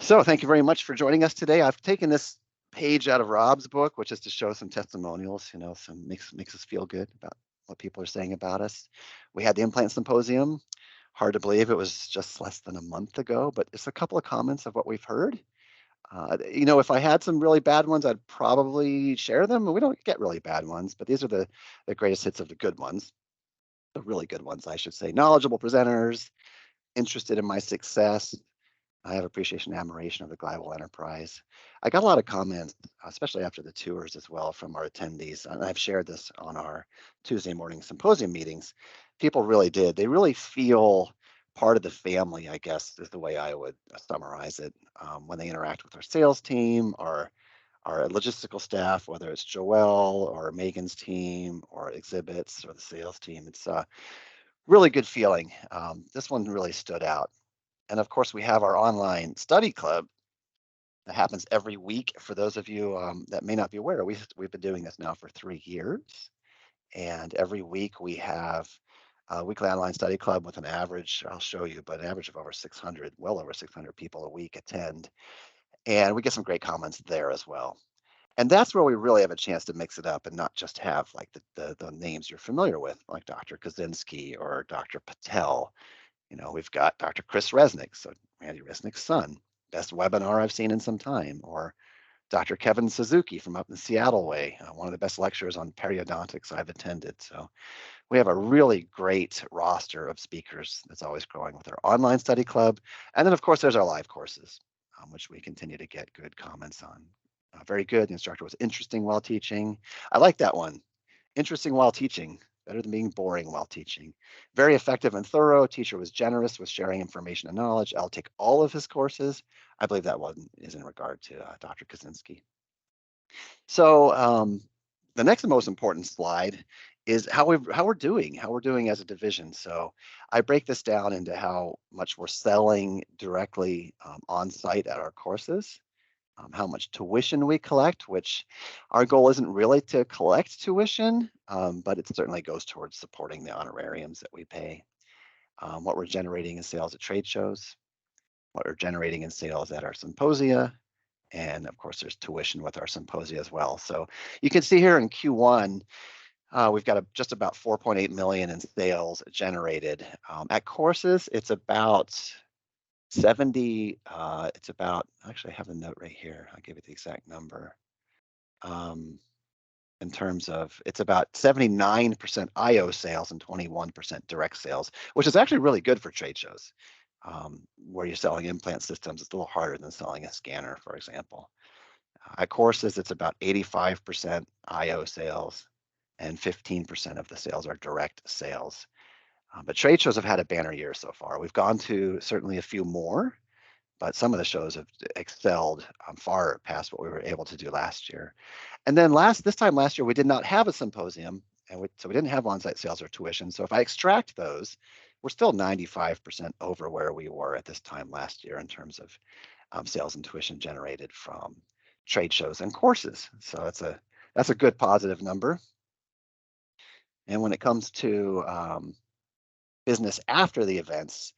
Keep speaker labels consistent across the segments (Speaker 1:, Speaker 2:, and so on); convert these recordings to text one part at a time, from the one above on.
Speaker 1: So thank you very much for joining us today. I've taken this page out of Rob's book, which is to show some testimonials, some makes us feel good about what people are saying about us. We had the implant symposium. Hard to believe it was just less than a month ago, but it's a couple of comments of what we've heard. If I had some really bad ones, I'd probably share them. We don't get really bad ones, but these are the greatest hits of the good ones, the really good ones, I should say. Knowledgeable presenters, interested in my success. I have appreciation and admiration of the Global enterprise. I got a lot of comments, especially after the tours as well, from our attendees. And I've shared this on our Tuesday morning symposium meetings. People really did. They really feel part of the family, I guess, is the way I would summarize it. When they interact with our sales team, our logistical staff, whether it's Joelle or Megan's team or exhibits or the sales team, it's a really good feeling. This one really stood out. And of course, we have our online study club that happens every week. For those of you that may not be aware, we've been doing this now for 3 years. And every week we have a weekly online study club with an average, I'll show you, but an average of over 600, well over 600 people a week attend. And we get some great comments there as well. And that's where we really have a chance to mix it up and not just have like the names you're familiar with, like Dr. Kaczynski or Dr. Patel. We've got Dr. Chris Resnick, so Randy Resnick's son, best webinar I've seen in some time, or Dr. Kevin Suzuki from up in the Seattle way, one of the best lecturers on periodontics I've attended. So we have a really great roster of speakers that's always growing with our online study club. And then, of course, there's our live courses, which we continue to get good comments on. Very good. The instructor was interesting while teaching. I like that one. Interesting while teaching. Better than being boring while teaching. Very effective and thorough. Teacher was generous with sharing information and knowledge. I'll take all of his courses. I believe that one is in regard to Dr. Kaczynski. So the next and most important slide is how we're doing as a division. So I break this down into how much we're selling directly on site at our courses. How much tuition we collect, which our goal isn't really to collect tuition, but it certainly goes towards supporting the honorariums that we pay. What we're generating in sales at trade shows, what we're generating in sales at our symposia, and of course there's tuition with our symposia as well. So you can see here in Q1, we've got just about 4.8 million in sales generated. At courses, it's about 70, actually I have a note right here. I'll give you the exact number. In terms of, it's about 79% IO sales and 21% direct sales, which is actually really good for trade shows. Where you're selling implant systems, it's a little harder than selling a scanner, for example. At courses, it's about 85% IO sales and 15% of the sales are direct sales. But trade shows have had a banner year so far. We've gone to certainly a few more, but some of the shows have excelled far past what we were able to do last year. And then this time last year, we did not have a symposium, and so we didn't have on-site sales or tuition. So if I extract those, we're still 95% over where we were at this time last year in terms of sales and tuition generated from trade shows and courses. So that's a good positive number. And when it comes to business after the events,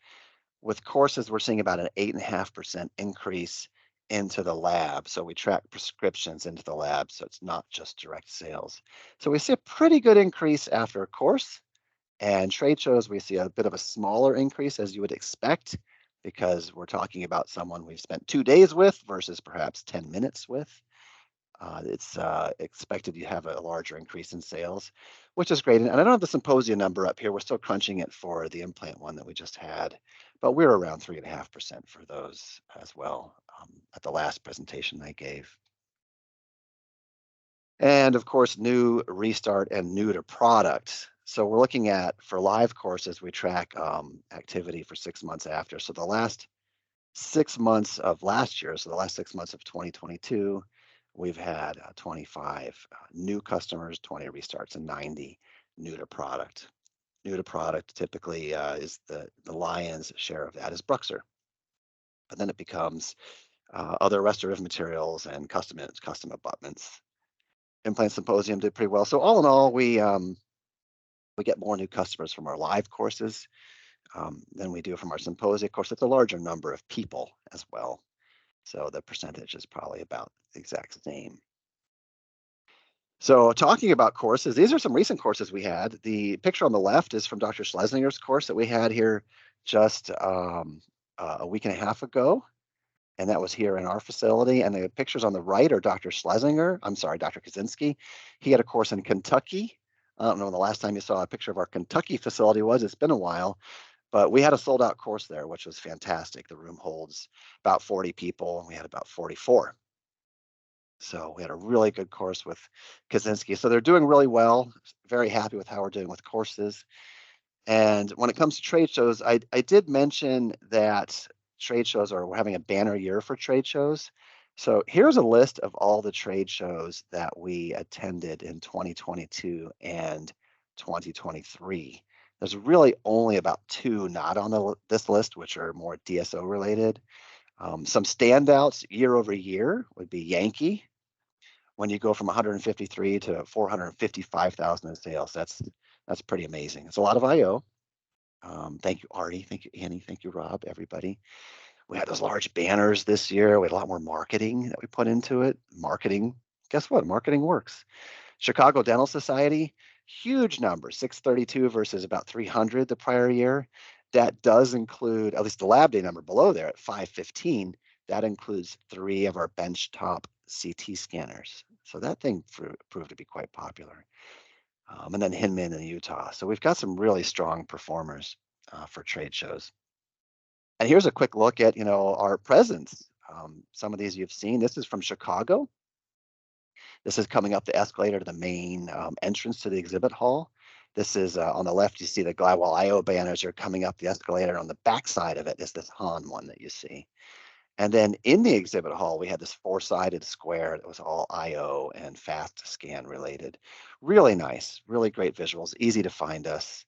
Speaker 1: with courses, we're seeing about an 8.5% increase into the lab. So we track prescriptions into the lab, so it's not just direct sales. So we see a pretty good increase after a course. And trade shows, we see a bit of a smaller increase as you would expect, because we're talking about someone we've spent 2 days with versus perhaps 10 minutes with. It's expected you have a larger increase in sales, which is great. And I don't have the symposium number up here. We're still crunching it for the implant one that we just had, but we're around 3.5% for those as well at the last presentation I gave. And of course, new, restart, and new to product. So we're looking at, for live courses, we track activity for 6 months after. So the last 6 months of last year, so the last 6 months of 2022, we've had 25 new customers, 20 restarts, and 90 new to product. New to product typically is the lion's share of that is Bruxer. But then it becomes other restorative materials and custom abutments. Implant Symposium did pretty well. So all in all, we get more new customers from our live courses than we do from our symposia. Of course, it's a larger number of people as well. So the percentage is probably about the exact same. So talking about courses, these are some recent courses we had. The picture on the left is from Dr. Schlesinger's course that we had here just a week and a half ago. And that was here in our facility. And the pictures on the right are Dr. Schlesinger. I'm sorry, Dr. Kaczynski. He had a course in Kentucky. I don't know when the last time you saw a picture of our Kentucky facility was. It's been a while, but we had a sold out course there, which was fantastic. The room holds about 40 people, and we had about 44. So we had a really good course with Kaczynski. So they're doing really well. Very happy with how we're doing with courses. And when it comes to trade shows, I did mention that trade shows we're having a banner year for trade shows. So here's a list of all the trade shows that we attended in 2022 and 2023. There's really only about 2 not on this list, which are more DSO related. Some standouts year over year would be Yankee. When you go from 153 to 455,000 in sales, that's pretty amazing. It's a lot of IO. Thank you, Artie. Thank you, Annie. Thank you, Rob, everybody. We had those large banners this year. We had a lot more marketing that we put into it. Marketing, guess what? Marketing works. Chicago Dental Society, huge number, 632 versus about 300 the prior year. That does include, at least the lab day number below there at 515, that includes 3 of our benchtop CT scanners. So that thing proved to be quite popular. And then Hinman in Utah. So we've got some really strong performers for trade shows. And here's a quick look at, our presence. Some of these you've seen. This is from Chicago. This is coming up the escalator to the main entrance to the exhibit hall. This is on the left, you see the Glidewell IO banners are coming up the escalator. On the back side of it is this Hahn one that you see. And then in the exhibit hall, we had this 4-sided square that was all IO and fast scan related. Really nice, really great visuals, easy to find us.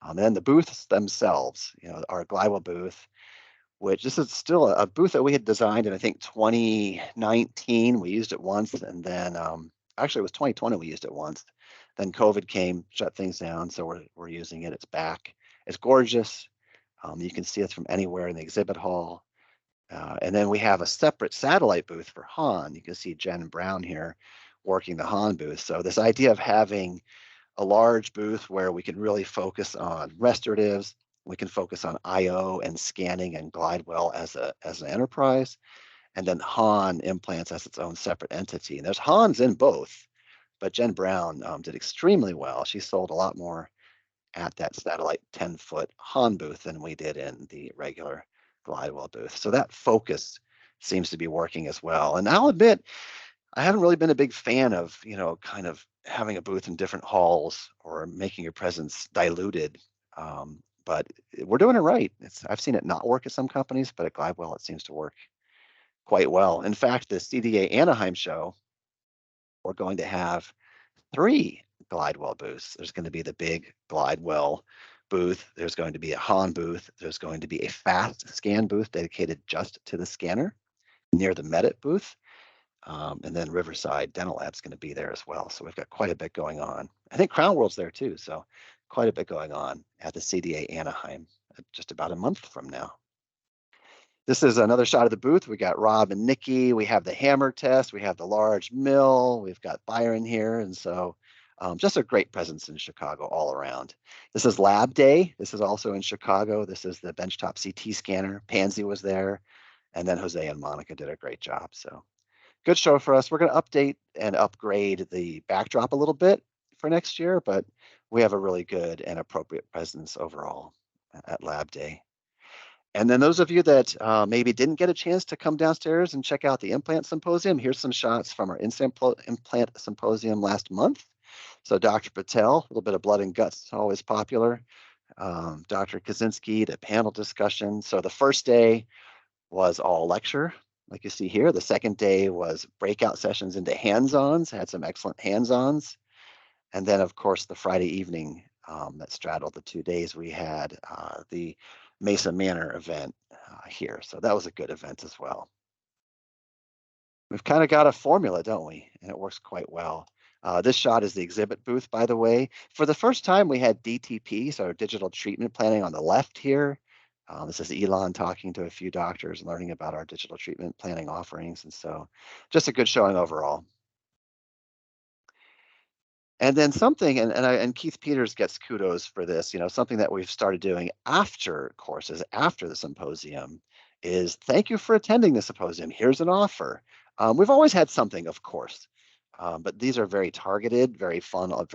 Speaker 1: And then the booths themselves, our Glidewell booth, which this is still a booth that we had designed in, I think, 2019. We used it once, and then actually it was 2020 we used it once. Then COVID came, shut things down, so we're using it. It's back. It's gorgeous. You can see it from anywhere in the exhibit hall. And then we have a separate satellite booth for Hahn. You can see Jen Brown here working the Hahn booth. So this idea of having a large booth where we can really focus on restoratives, we can focus on IO and scanning and Glidewell as an enterprise, and then Hahn implants as its own separate entity. And there's Hahn's in both, but Jen Brown did extremely well. She sold a lot more at that satellite 10-foot Hahn booth than we did in the regular Glidewell booth. So that focus seems to be working as well. And I'll admit, I haven't really been a big fan of, kind of having a booth in different halls or making your presence diluted. But we're doing it right. I've seen it not work at some companies, but at Glidewell, it seems to work quite well. In fact, the CDA Anaheim show, we're going to have 3 Glidewell booths. There's going to be the big Glidewell booth. There's going to be a Hahn booth. There's going to be a fast scan booth dedicated just to the scanner near the Medit booth. And then Riverside Dental Lab's going to be there as well. So we've got quite a bit going on. I think Crown World's there too. So quite a bit going on at the CDA Anaheim just about a month from now. This is another shot of the booth. We got Rob and Nikki. We have the hammer test. We have the large mill. We've got Byron here. And so just a great presence in Chicago all around. This is Lab Day. This is also in Chicago. This is the benchtop CT scanner. Pansy was there. And then Jose and Monica did a great job. So good show for us. We're going to update and upgrade the backdrop a little bit for next year, but we have a really good and appropriate presence overall at Lab Day. And then those of you that maybe didn't get a chance to come downstairs and check out the implant symposium, here's some shots from our implant symposium last month. So Dr. Patel, a little bit of blood and guts, always popular. Dr. Kaczynski, the panel discussion. So the first day was all lecture, like you see here. The second day was breakout sessions into hands-ons, had some excellent hands-ons. And then, of course, the Friday evening that straddled the 2 days, we had the Mesa Manor event here. So that was a good event as well. We've kind of got a formula, don't we? And it works quite well. This shot is the exhibit booth, by the way. For the first time, we had DTP, so digital treatment planning on the left here. This is Elon talking to a few doctors and learning about our digital treatment planning offerings. And so just a good showing overall. And then something, and Keith Peters gets kudos for this, something that we've started doing after courses, after the symposium, is thank you for attending the symposium. Here's an offer. We've always had something, of course, but these are very targeted, very fun, a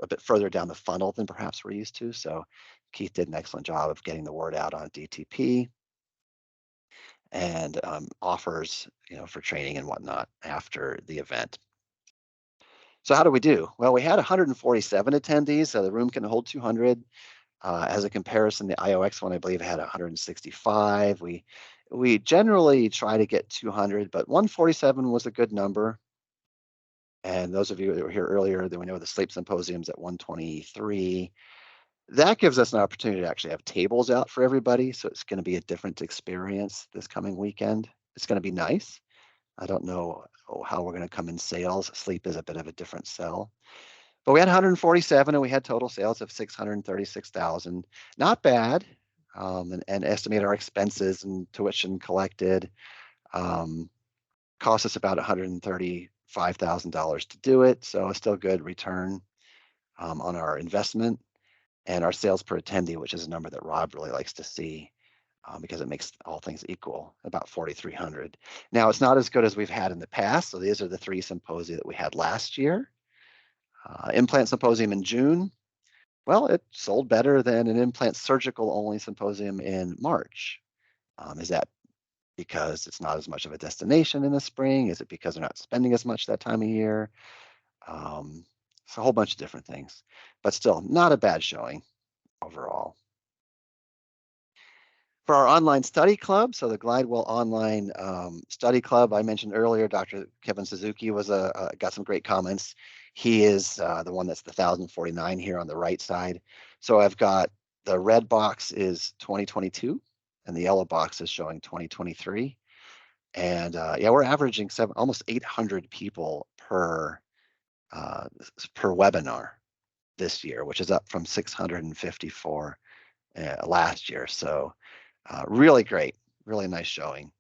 Speaker 1: bit further down the funnel than perhaps we're used to. So Keith did an excellent job of getting the word out on DTP and offers, for training and whatnot after the event. So how do we do? Well, we had 147 attendees, so the room can hold 200. As a comparison, the IOX one, I believe, had 165. We generally try to get 200, but 147 was a good number. And those of you that were here earlier, that we know the Sleep Symposium's at 123. That gives us an opportunity to actually have tables out for everybody. So it's going to be a different experience this coming weekend. It's going to be nice. I don't know how we're going to come in sales. Sleep is a bit of a different sell. But we had 147 and we had total sales of 636,000. Not bad. And estimate our expenses and tuition collected. Cost us about $135,000 to do it. So a still good return on our investment. And our sales per attendee, which is a number that Rob really likes to see because it makes all things equal, about 4,300. Now, it's not as good as we've had in the past. So these are the 3 symposia that we had last year. Implant Symposium in June. Well, it sold better than an implant surgical only symposium in March. Is that because it's not as much of a destination in the spring? Is it because they're not spending as much that time of year? It's a whole bunch of different things, but still not a bad showing overall. For our online study club, so the Glidewell Online Study Club, I mentioned earlier, Dr. Kevin Suzuki got some great comments. He is the one that's the 1,049 here on the right side. So I've got the red box is 2022, and the yellow box is showing 2023. And yeah, we're averaging almost 800 people per webinar this year, which is up from 654 last year. So really great, really nice showing.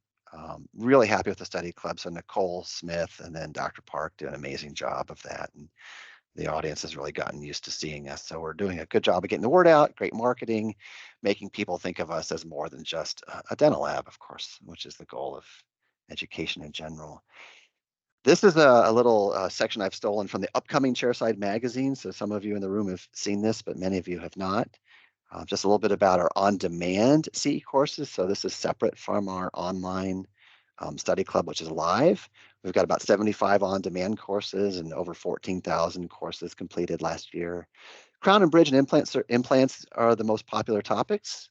Speaker 1: Really happy with the study club. So Nicole Smith and then Dr. Park did an amazing job of that. And the audience has really gotten used to seeing us. So we're doing a good job of getting the word out, great marketing, making people think of us as more than just a dental lab, of course, which is the goal of education in general. This is a little section I've stolen from the upcoming Chairside magazine. So some of you in the room have seen this, but many of you have not. Just a little bit about our on-demand CE courses. So this is separate from our online study club, which is live. We've got about 75 on-demand courses and over 14,000 courses completed last year. Crown and bridge and implants are the most popular topics.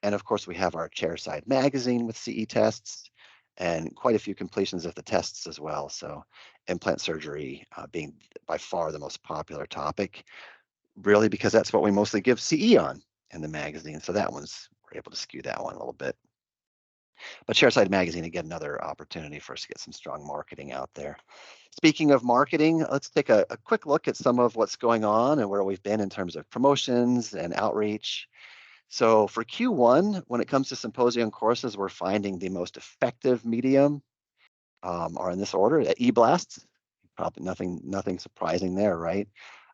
Speaker 1: And of course, we have our Chairside magazine with CE tests and quite a few completions of the tests as well. So implant surgery being by far the most popular topic, really because that's what we mostly give CE on in the magazine. So that we're able to skew that one a little bit. But Chairside Magazine, again, another opportunity for us to get some strong marketing out there. Speaking of marketing, let's take a quick look at some of what's going on and where we've been in terms of promotions and outreach. So for Q1, when it comes to symposium courses, we're finding the most effective medium are in this order. eBlasts, probably nothing surprising there, right?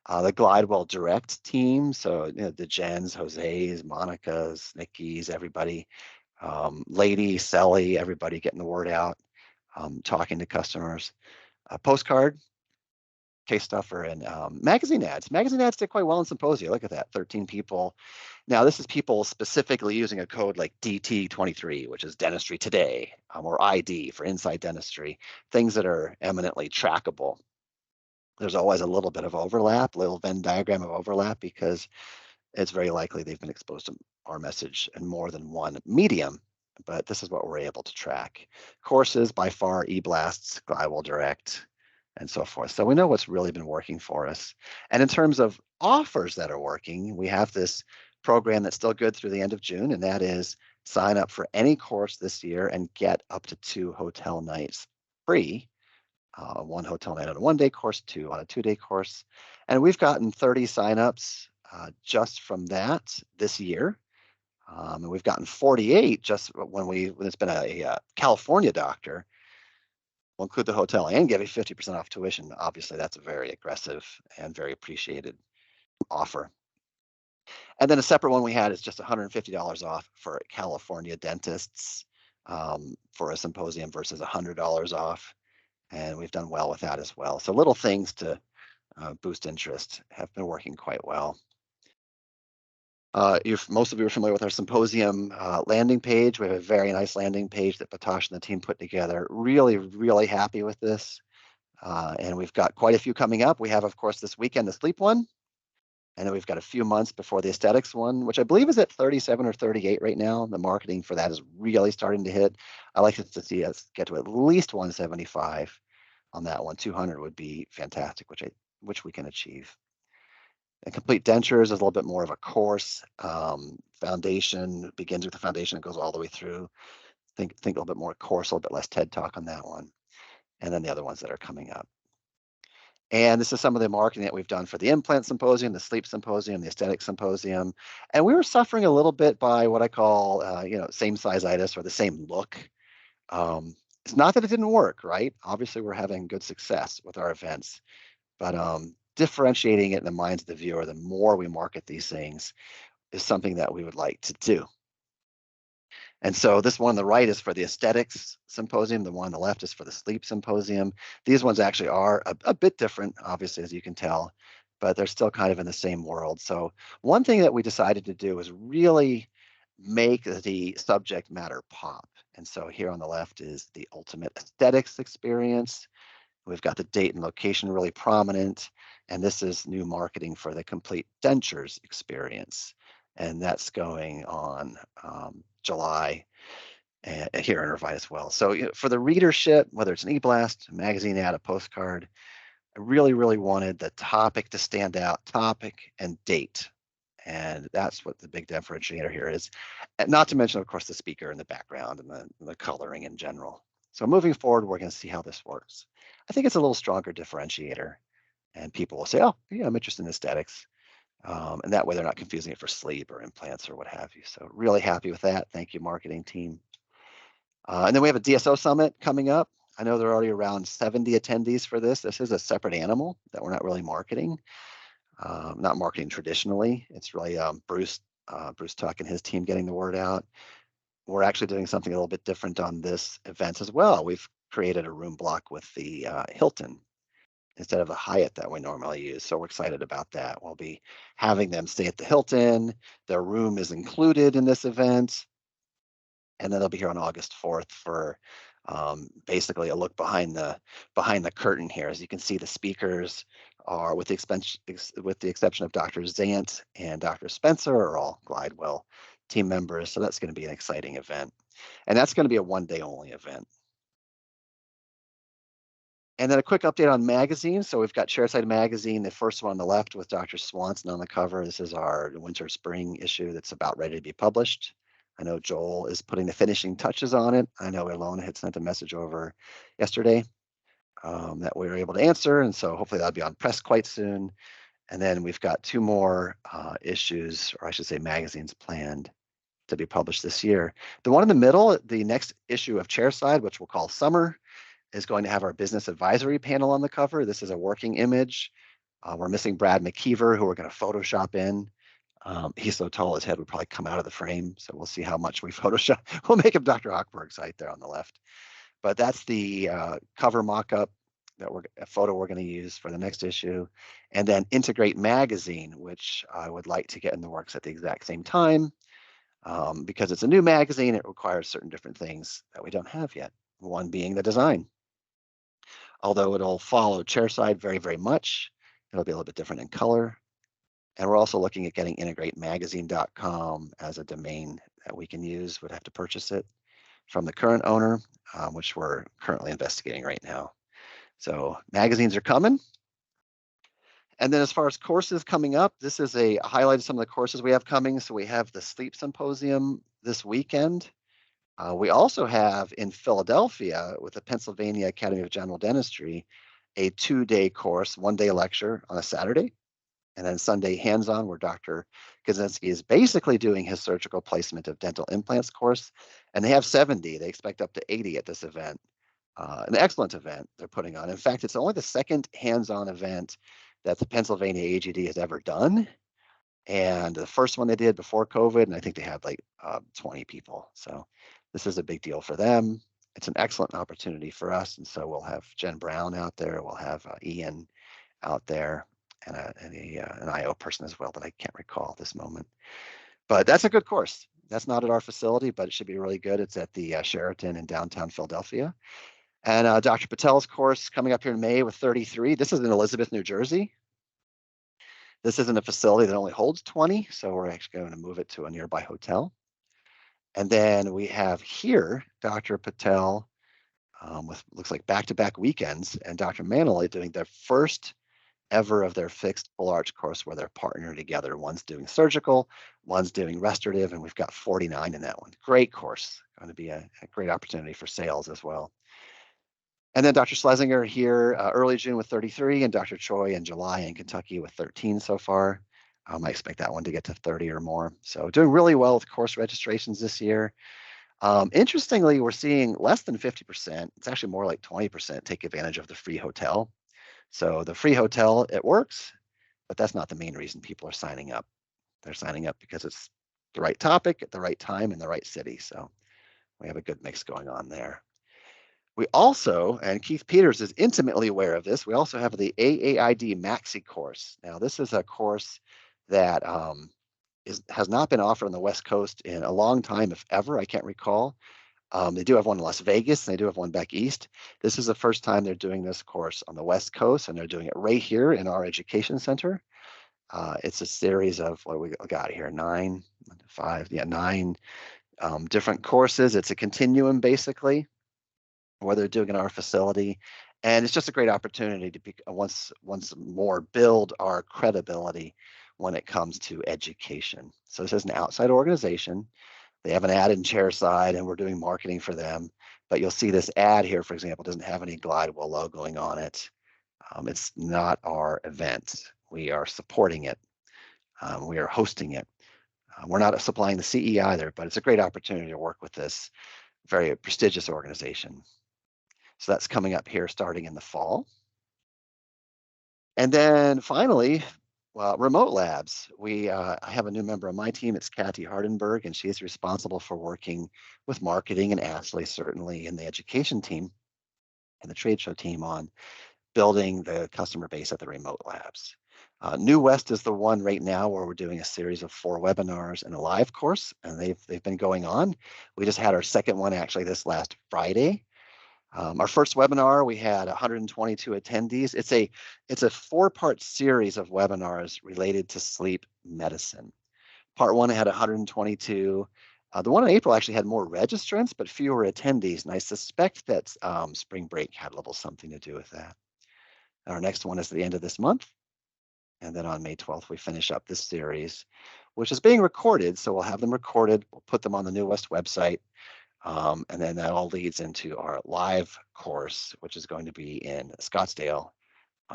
Speaker 1: The Glidewell Direct team, so the Jens, Jose's, Monica's, Nikki's, everybody, Lady, Sally, everybody getting the word out, talking to customers. Postcard, case stuffer, and magazine ads. Magazine ads did quite well in Symposia. Look at that, 13 people. Now, this is people specifically using a code like DT23, which is Dentistry Today, or ID for Inside Dentistry, things that are eminently trackable. There's always a little bit of overlap, little Venn diagram of overlap, because it's very likely they've been exposed to our message in more than one medium, but this is what we're able to track. Courses, by far, eBlasts, Glidewell Direct, and so forth. So we know what's really been working for us. And in terms of offers that are working, we have this program that's still good through the end of June, and that is sign up for any course this year and get up to 2 hotel nights free. 1 hotel night on a 1-day course, 2 on a 2-day course. And we've gotten 30 signups just from that this year. And we've gotten 48 just when it's been a California doctor. We'll include the hotel and give you 50% off tuition. Obviously, that's a very aggressive and very appreciated offer. And then a separate one we had is just $150 off for California dentists for a symposium versus $100 off. And we've done well with that as well. So little things to boost interest have been working quite well. If most of you are familiar with our symposium landing page, we have a very nice landing page that Batosh and the team put together. Really, really happy with this. And we've got quite a few coming up. We have, of course, this weekend, the sleep one. And then we've got a few months before the aesthetics one, which I believe is at 37 or 38 right now. The marketing for that is really starting to hit. I like to see us get to at least 175 on that one. 200 would be fantastic, which we can achieve. And complete dentures is a little bit more of a course. Foundation begins with the foundation and goes all the way through. Think a little bit more course, a little bit less TED Talk on that one. And then the other ones that are coming up. And this is some of the marketing that we've done for the implant symposium, the sleep symposium, the aesthetic symposium. And we were suffering a little bit by what I call, same size-itis or the same look. It's not that it didn't work, right? Obviously, we're having good success with our events, but differentiating it in the minds of the viewer, the more we market these things, is something that we would like to do. And so this one on the right is for the aesthetics symposium. The one on the left is for the sleep symposium. These ones actually are a bit different, obviously, as you can tell, but they're still kind of in the same world. So one thing that we decided to do is really make the subject matter pop. And so here on the left is the ultimate aesthetics experience. We've got the date and location really prominent. And this is new marketing for the complete dentures experience. And that's going on July here in Irvine as well. So for the readership, whether it's an e-blast, a magazine ad, a postcard, I really, really wanted the topic to stand out, topic and date. And that's what the big differentiator here is. And not to mention, of course, the speaker in the background and the coloring in general. So moving forward, we're going to see how this works. I think it's a little stronger differentiator. And people will say, oh, yeah, I'm interested in aesthetics. And that way they're not confusing it for sleep or implants or what have you. So really happy with that. Thank you, marketing team. And then we have a DSO summit coming up. I know there are already around 70 attendees for this. This is a separate animal that we're not really marketing, not marketing traditionally. It's really Bruce Tuck and his team getting the word out. We're actually doing something a little bit different on this event as well. We've created a room block with the Hilton instead of the Hyatt that we normally use. So we're excited about that. We'll be having them stay at the Hilton. Their room is included in this event. And then they'll be here on August 4th for basically a look behind the curtain here. As you can see, the speakers are, with the exception of Dr. Zant and Dr. Spencer, are all Glidewell team members. So that's going to be an exciting event. And that's going to be a one-day only event. And then a quick update on magazines. So we've got Chairside Magazine, the first one on the left with Dr. Swanson on the cover. This is our winter-spring issue that's about ready to be published. I know Joel is putting the finishing touches on it. I know Ilona had sent a message over yesterday that we were able to answer. And so hopefully that'll be on press quite soon. And then we've got two more issues, or I should say magazines, planned to be published this year. The one in the middle, the next issue of Chairside, which we'll call Summer, is going to have our business advisory panel on the cover. This is a working image. We're missing Brad McKeever, who we're going to Photoshop in. He's so tall, his head would probably come out of the frame. So we'll see how much we Photoshop. We'll make him Dr. Hochberg's height there on the left. But that's the cover mock-up a photo we're going to use for the next issue. And then Integrate Magazine, which I would like to get in the works at the exact same time. Because it's a new magazine, it requires certain different things that we don't have yet. One being the design. Although it'll follow Chairside very, very much, it'll be a little bit different in color. And we're also looking at getting integratemagazine.com as a domain that we can use. Would have to purchase it from the current owner, which we're currently investigating right now. So magazines are coming. And then as far as courses coming up, this is a highlight of some of the courses we have coming. So we have the Sleep Symposium this weekend. We also have in Philadelphia with the Pennsylvania Academy of General Dentistry, a 2-day course, 1-day lecture on a Saturday. And then Sunday hands-on, where Dr. Kaczynski is basically doing his surgical placement of dental implants course. And they have 70. They expect up to 80 at this event. An excellent event they're putting on. In fact, it's only the second hands-on event that the Pennsylvania AGD has ever done. And the first one they did before COVID, and I think they had like 20 people. So this is a big deal for them. It's an excellent opportunity for us. And so we'll have Jen Brown out there. We'll have Ian out there, and an IO person as well that I can't recall at this moment. But that's a good course. That's not at our facility, but it should be really good. It's at the Sheraton in downtown Philadelphia. And Dr. Patel's course coming up here in May with 33. This is in Elizabeth, New Jersey. This isn't a facility that only holds 20, so we're actually going to move it to a nearby hotel. And then we have here Dr. Patel with looks like back-to-back weekends, and Dr. Manley doing their first ever of their fixed full arch course where they're partnering together. One's doing surgical, one's doing restorative, and we've got 49 in that one. Great course, going to be a great opportunity for sales as well. And then Dr. Schlesinger here early June with 33, and Dr. Choi in July in Kentucky with 13 so far. I expect that one to get to 30 or more. So doing really well with course registrations this year. Interestingly, we're seeing less than 50%. It's actually more like 20% take advantage of the free hotel. So the free hotel, it works, but that's not the main reason people are signing up. They're signing up because it's the right topic at the right time in the right city. So we have a good mix going on there. We also, and Keith Peters is intimately aware of this, we also have the AAID Maxi course. Now, this is a course that has not been offered on the West Coast in a long time, if ever. I can't recall. They do have one in Las Vegas, and they do have one back east. This is the first time they're doing this course on the West Coast, and they're doing it right here in our education center. It's a series of, what we got here, nine different courses. It's a continuum, basically, where they're doing in our facility. And it's just a great opportunity to be, once more build our credibility when it comes to education. So this is an outside organization. They have an ad in Chairside, and we're doing marketing for them. But you'll see this ad here, for example, doesn't have any Glidewell logoing on it. It's not our event. We are supporting it. We are hosting it. We're not supplying the CE either, but it's a great opportunity to work with this very prestigious organization. So that's coming up here starting in the fall. And then finally, well, remote labs. I have a new member of my team. It's Kathy Hardenberg, and she's responsible for working with marketing, and Ashley certainly in the education team and the trade show team on building the customer base at the remote labs. New West is the one right now where we're doing a series of 4 webinars and a live course, and they've been going on. We just had our second one actually this last Friday. Our first webinar, we had 122 attendees. It's a 4-part series of webinars related to sleep medicine. Part 1 had 122. The one in April actually had more registrants, but fewer attendees. And I suspect that spring break had a little something to do with that. Our next one is at the end of this month. And then on May 12th, we finish up this series, which is being recorded. So we'll have them recorded. We'll put them on the New West website. And then that all leads into our live course, which is going to be in Scottsdale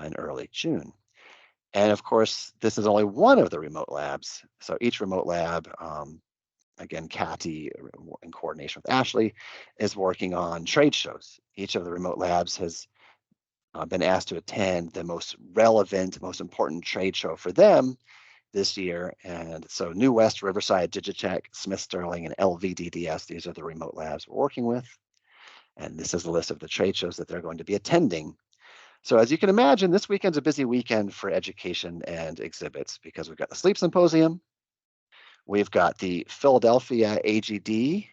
Speaker 1: in early June. And of course, this is only one of the remote labs. So each remote lab, again, Kathy, in coordination with Ashley, is working on trade shows. Each of the remote labs has been asked to attend the most relevant, most important trade show for them this year. And so New West, Riverside, Digitech, Smith Sterling, and LVDDS, these are the remote labs we're working with. And this is the list of the trade shows that they're going to be attending. So as you can imagine, this weekend's a busy weekend for education and exhibits because we've got the Sleep Symposium, we've got the Philadelphia AGD,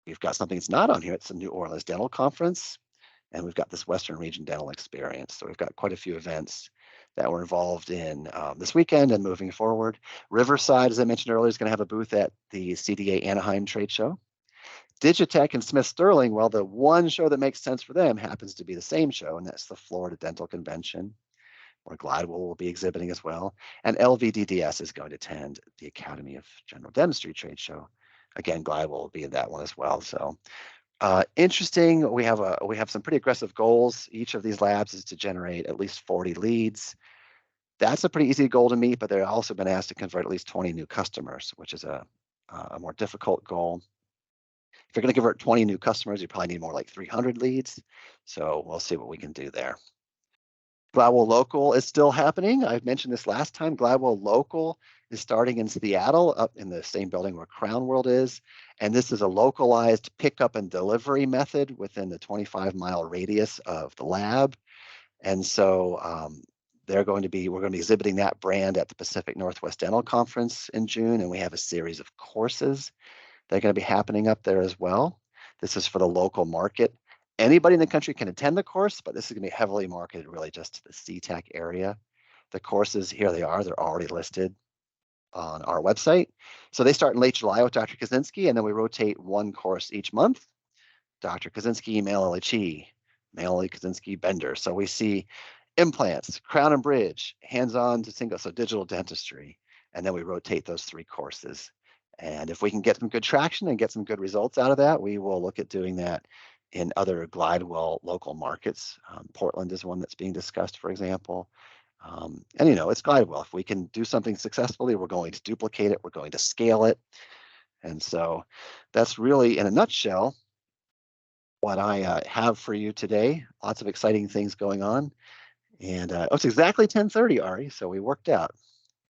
Speaker 1: we've got something that's not on here, it's the New Orleans Dental Conference, and we've got this Western Region Dental Experience. So we've got quite a few events that we're involved in this weekend and moving forward. Riverside, as I mentioned earlier, is going to have a booth at the CDA Anaheim trade show. Digitech and Smith Sterling, well, the one show that makes sense for them happens to be the same show, and that's the Florida Dental Convention, where Glidewell will be exhibiting as well. And LVDDS is going to attend the Academy of General Dentistry trade show. Again, Glidewell will be in that one as well. So interesting. We have some pretty aggressive goals. Each of these labs is to generate at least 40 leads. That's a pretty easy goal to meet, but they've also been asked to convert at least 20 new customers, which is a more difficult goal. If you're going to convert 20 new customers, you probably need more like 300 leads. So we'll see what we can do there. Gladwell Local is still happening. I mentioned this last time. Gladwell Local is starting in Seattle, up in the same building where Crown World is. And this is a localized pickup and delivery method within the 25-mile radius of the lab. And so we're going to be exhibiting that brand at the Pacific Northwest Dental Conference in June, and we have a series of courses that are going to be happening up there as well. This is for the local market. Anybody in the country can attend the course, but this is going to be heavily marketed really just to the SeaTac area. The courses, here they are, they're already listed on our website. So they start in late July with Dr. Kaczynski, and then we rotate one course each month. Dr. Kaczynski, Male Chi, Male Kaczynski, Bender. So we see implants, crown and bridge, hands-on to single, so digital dentistry, and then we rotate those 3 courses. And if we can get some good traction and get some good results out of that, we will look at doing that in other Glidewell local markets. Portland is one that's being discussed, for example. And it's Glidewell. If we can do something successfully, we're going to duplicate it, we're going to scale it. And so that's really, in a nutshell, what I have for you today. Lots of exciting things going on. And it's exactly 10:30, Ari, so we worked out.